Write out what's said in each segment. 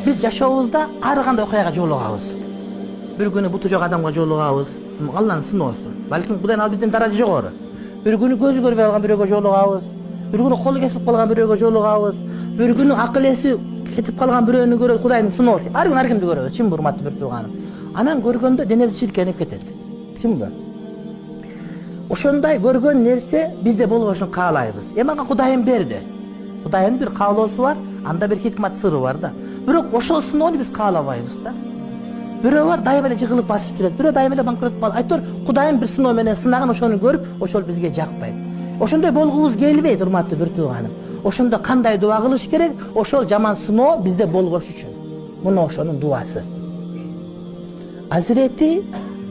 Biz жашообузда ар кандай окуяга жолугабыз. Bir günü butu жок адамга жолугабыз. Алланын сыноосу. Балким Кудайдын ал бизден даража жогору. Bir günü көзү көрбөй калган бирөөгө жолугабыз. Bir günü колу кесип калган бирөөгө жолугабыз. Bir günü акыл эси кетип калган бирөөнү көрөбүз. Кудайдын сыноосу. Ар күнү ар кимди көрөбүз. Чын урматтуу бир тууганым. Анан көргөндө денеси чиркенип кетет. Чынбы? Ошондой көргөн нерсе бизде болбошун каалайбыз. Мага Кудайым берди. Кудайдын бир каалоосу бар, анда бир хикмат сыры бар да. Бирок ошол сыноону биз каалабайбыз да. Бирөө бар дайым эле жыгылып басып жүрөт. Бирөө дайым эле банкрот болот. Айтор Кудайым бир сыноо менен сынаган, ошону көрүп, ошол бизге жакпайт. Ошондой болгубуз келбейт, урматтуу бир тууганым. Ошондо кандай дуа кылыш керек? Ошол жаман сыноо бизде болгош үчүн. Муну ошонун дуасы. Азирети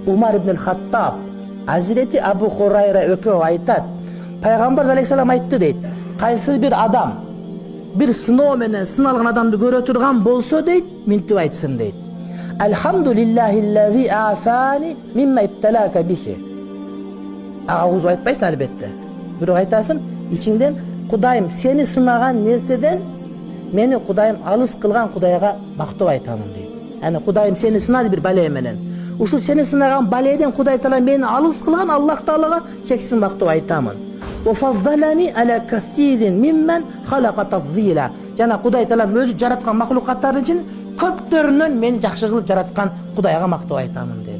Умар ибн Хаттаб, Азирети Абу Хурайра экөө айтат. Пайгамбар алейхиссалам айтты дейт. Кайсы бир адам bir sınoo menen sınalgan adamды көрө турган болсо дейт, минтип айтсын дейт. Elhamdülillahillezî afani mimma ibtelâke bihi. Ağız айтпайсың албетте. Бирок айтасың, ичиңден Кудайым сени сынаган нерседен мени Кудайым алыс кылган Кудайга мактоо айтамын дейт. Аны Кудайым сени сынады бир бале менен. Ушул сени сынаган баледен Кудай Таала мени алыс кылган Аллах Таалага чексиз мактоо айтамын. وَفَضَّلَنِي عَلَى كَثِيرٍ مِمَّنْ خَلَقَ تَفْضِيلًا. Жана Кудай Таала өзү жараткан махлукаттардын ичин көптөрүнөн мени жакшы кылып жараткан Кудайга мактоо айтамын дейт.